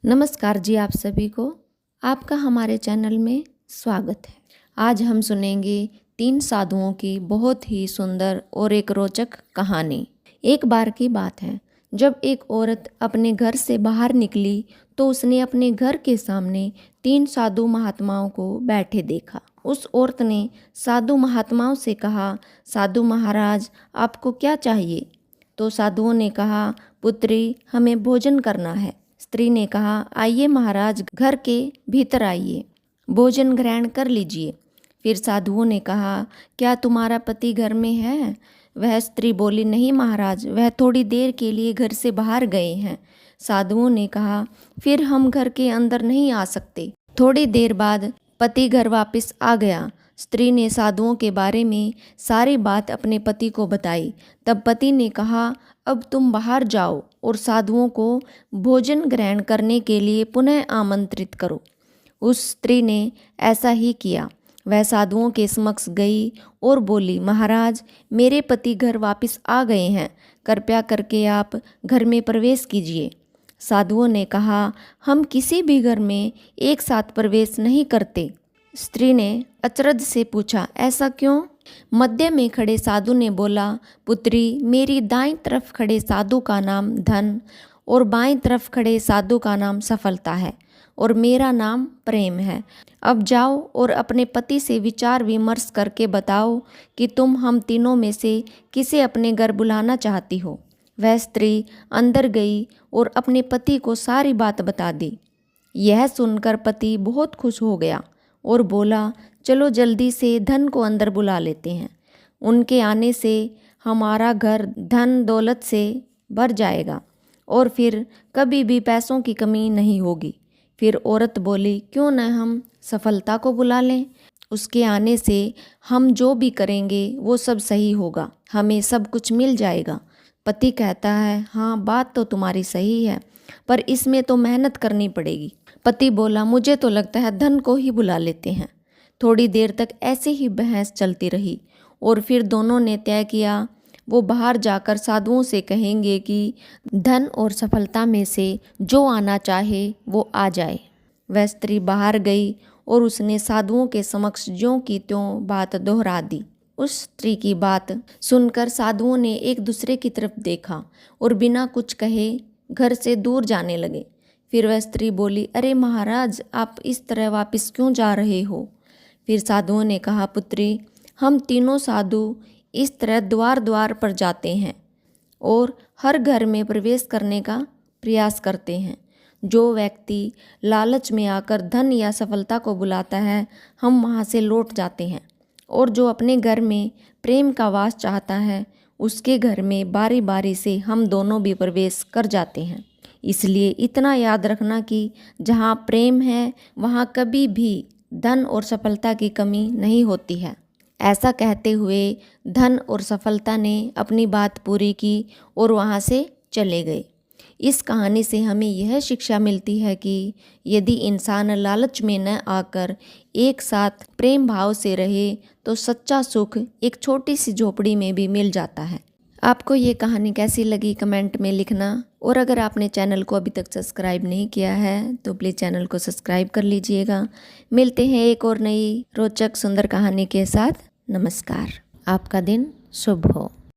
नमस्कार जी आप सभी को। आपका हमारे चैनल में स्वागत है। आज हम सुनेंगे 3 साधुओं की बहुत ही सुंदर और एक रोचक कहानी। एक बार की बात है, जब एक औरत अपने घर से बाहर निकली तो उसने अपने घर के सामने 3 साधु महात्माओं को बैठे देखा। उस औरत ने साधु महात्माओं से कहा, साधु महाराज आपको क्या चाहिए? तो साधुओं ने कहा, पुत्री हमें भोजन करना है। स्त्री ने कहा, आइए महाराज घर के भीतर आइए, भोजन ग्रहण कर लीजिए। फिर साधुओं ने कहा, क्या तुम्हारा पति घर में है? वह स्त्री बोली, नहीं महाराज, वह थोड़ी देर के लिए घर से बाहर गए हैं। साधुओं ने कहा, फिर हम घर के अंदर नहीं आ सकते। थोड़ी देर बाद पति घर वापस आ गया। स्त्री ने साधुओं के बारे में सारी बात अपने पति को बताई। तब पति ने कहा, अब तुम बाहर जाओ और साधुओं को भोजन ग्रहण करने के लिए पुनः आमंत्रित करो। उस स्त्री ने ऐसा ही किया। वह साधुओं के समक्ष गई और बोली, महाराज मेरे पति घर वापस आ गए हैं, कृपया करके आप घर में प्रवेश कीजिए। साधुओं ने कहा, हम किसी भी घर में एक साथ प्रवेश नहीं करते। स्त्री ने अचरज से पूछा, ऐसा क्यों? मध्य में खड़े साधु ने बोला, पुत्री मेरी दाईं तरफ खड़े साधु का नाम धन और बाईं तरफ खड़े साधु का नाम सफलता है और मेरा नाम प्रेम है। अब जाओ और अपने पति से विचार विमर्श करके बताओ कि तुम हम तीनों में से किसे अपने घर बुलाना चाहती हो। वह स्त्री अंदर गई और अपने पति को सारी बात बता दी। यह सुनकर पति बहुत खुश हो गया और बोला, चलो जल्दी से धन को अंदर बुला लेते हैं। उनके आने से हमारा घर धन दौलत से भर जाएगा और फिर कभी भी पैसों की कमी नहीं होगी। फिर औरत बोली, क्यों न हम सफलता को बुला लें? उसके आने से हम जो भी करेंगे वो सब सही होगा, हमें सब कुछ मिल जाएगा। पति कहता है, हाँ बात तो तुम्हारी सही है, पर इसमें तो मेहनत करनी पड़ेगी। पति बोला, मुझे तो लगता है धन को ही बुला लेते हैं। थोड़ी देर तक ऐसे ही बहस चलती रही और फिर दोनों ने तय किया वो बाहर जाकर साधुओं से कहेंगे कि धन और सफलता में से जो आना चाहे वो आ जाए। वह स्त्री बाहर गई और उसने साधुओं के समक्ष ज्यों की त्यों बात दोहरा दी। उस स्त्री की बात सुनकर साधुओं ने एक दूसरे की तरफ देखा और बिना कुछ कहे घर से दूर जाने लगे। फिर वह स्त्री बोली, अरे महाराज आप इस तरह वापस क्यों जा रहे हो? फिर साधुओं ने कहा, पुत्री हम तीनों साधु इस तरह द्वार द्वार पर जाते हैं और हर घर में प्रवेश करने का प्रयास करते हैं। जो व्यक्ति लालच में आकर धन या सफलता को बुलाता है, हम वहाँ से लौट जाते हैं, और जो अपने घर में प्रेम का वास चाहता है, उसके घर में बारी बारी से हम दोनों भी प्रवेश कर जाते हैं। इसलिए इतना याद रखना कि जहाँ प्रेम है वहाँ कभी भी धन और सफलता की कमी नहीं होती है। ऐसा कहते हुए धन और सफलता ने अपनी बात पूरी की और वहाँ से चले गए। इस कहानी से हमें यह शिक्षा मिलती है कि यदि इंसान लालच में न आकर एक साथ प्रेम भाव से रहे तो सच्चा सुख एक छोटी सी झोपड़ी में भी मिल जाता है। आपको ये कहानी कैसी लगी कमेंट में लिखना, और अगर आपने चैनल को अभी तक सब्सक्राइब नहीं किया है तो प्लीज़ चैनल को सब्सक्राइब कर लीजिएगा। मिलते हैं एक और नई रोचक सुंदर कहानी के साथ। नमस्कार। आपका दिन शुभ हो।